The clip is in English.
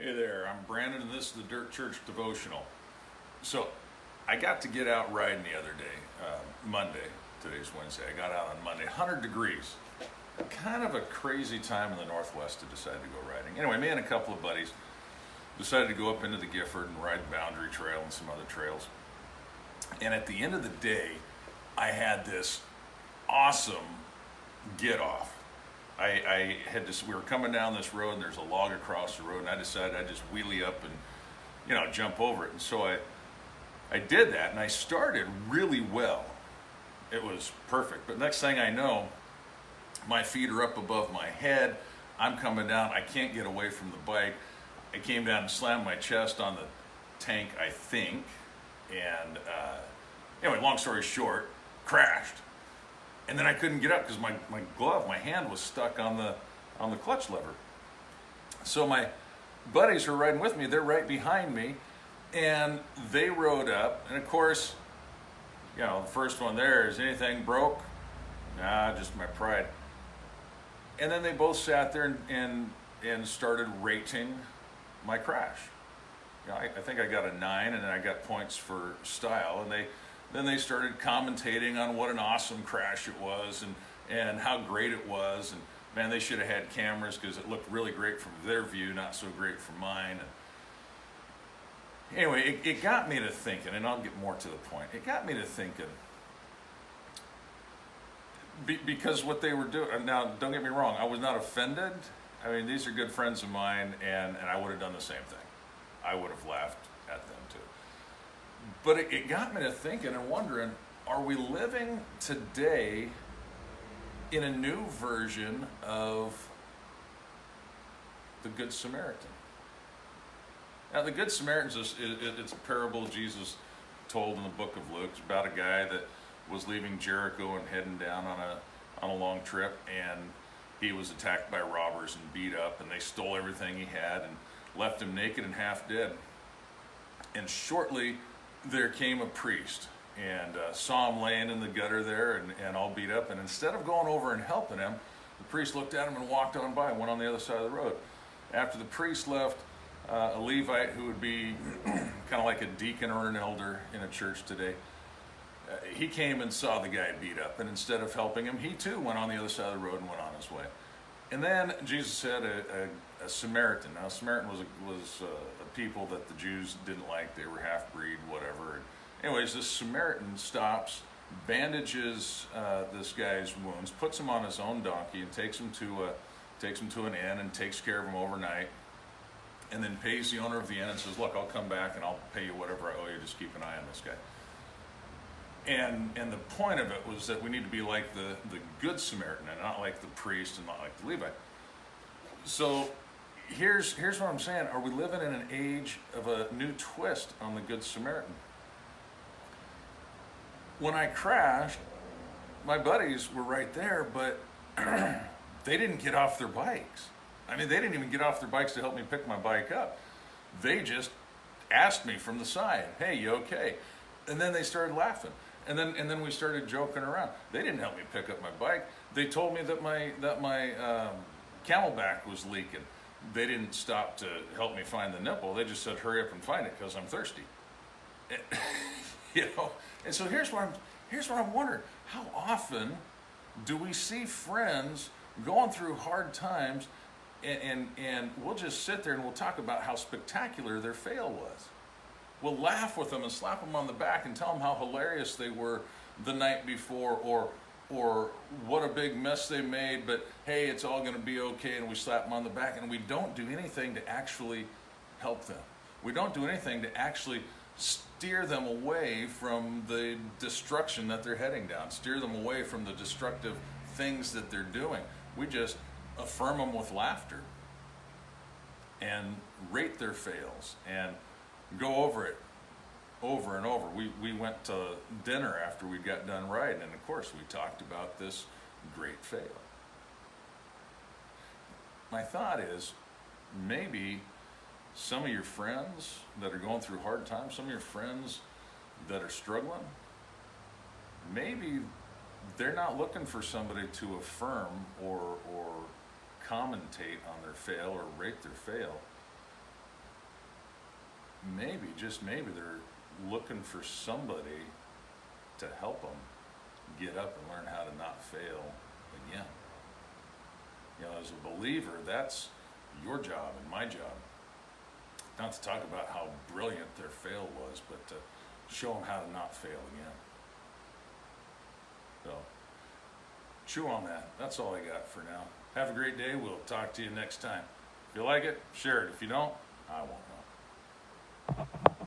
Hey there, I'm Brandon, and this is the Dirt Church Devotional. So, I got to get out riding the other day, Monday. Today's Wednesday. I got out on Monday, 100 degrees. Kind of a crazy time in the Northwest to decide to go riding. Anyway, me and a couple of buddies decided to go up into the Gifford and ride Boundary Trail and some other trails. And at the end of the day, I had this awesome get off. We were coming down this road and there's a log across the road, and I decided I'd just wheelie up and, jump over it. And so I did that, and I started really well. It was perfect. But next thing I know, my feet are up above my head. I'm coming down. I can't get away from the bike. I came down and slammed my chest on the tank, I think. And anyway, long story short, crashed. And then I couldn't get up because my hand was stuck on the clutch lever. So my buddies who are riding with me, they're right behind me, and they rode up. And of course, the first one there, is anything broke? Nah, just my pride. And then they both sat there and started rating my crash. I think I got a 9, and then I got points for style, and then they started commentating on what an awesome crash it was and how great it was. And man, they should have had cameras because it looked really great from their view, not so great from mine. And anyway, it got me to thinking, and I'll get more to the point. It got me to thinking, because what they were doing, now don't get me wrong, I was not offended. I mean, these are good friends of mine, and I would have done the same thing. I would have laughed at them too. But it got me to thinking and wondering, are we living today in a new version of the Good Samaritan? Now, the Good Samaritan it's a parable Jesus told in the book of Luke. It's about a guy that was leaving Jericho and heading down on a long trip, and he was attacked by robbers and beat up, and they stole everything he had and left him naked and half dead. And shortly there came a priest and saw him laying in the gutter there and all beat up. And instead of going over and helping him, the priest looked at him and walked on by and went on the other side of the road. After the priest left, a Levite, who would be kind of like a deacon or an elder in a church today, he came and saw the guy beat up. And instead of helping him, he too went on the other side of the road and went on his way. And then Jesus said a Samaritan. Now, Samaritan was a people that the Jews didn't like. They were half-breed, whatever. Anyways, this Samaritan stops, bandages this guy's wounds, puts him on his own donkey, and takes him to an inn and takes care of him overnight, and then pays the owner of the inn and says, "Look, I'll come back and I'll pay you whatever I owe you. Just keep an eye on this guy." And the point of it was that we need to be like the Good Samaritan and not like the priest and not like the Levite. So here's what I'm saying. Are we living in an age of a new twist on the Good Samaritan? When I crashed, my buddies were right there, but they didn't get off their bikes. I mean, they didn't even get off their bikes to help me pick my bike up. They just asked me from the side, "Hey, you okay?" And then they started laughing. And then we started joking around. They didn't help me pick up my bike. They told me that my Camelback was leaking. They didn't stop to help me find the nipple. They just said, "Hurry up and find it because I'm thirsty." And so here's what I'm wondering: how often do we see friends going through hard times, and we'll just sit there and we'll talk about how spectacular their fail was? We'll laugh with them and slap them on the back and tell them how hilarious they were the night before, or what a big mess they made, but hey, it's all going to be okay, and we slap them on the back, and we don't do anything to actually help them. We don't do anything to actually steer them away from the destruction that they're heading down, steer them away from the destructive things that they're doing. We just affirm them with laughter and rate their fails and go over it over and over. We went to dinner after we got done riding, and of course we talked about this great fail. My thought is, maybe some of your friends that are going through hard times, some of your friends that are struggling, maybe they're not looking for somebody to affirm or commentate on their fail or rate their fail. maybe, just maybe, they're looking for somebody to help them get up and learn how to not fail again. You know, as a believer, that's your job and my job. Not to talk about how brilliant their fail was, but to show them how to not fail again. So, chew on that. That's all I got for now. Have a great day. We'll talk to you next time. If you like it, share it. If you don't, I won't know.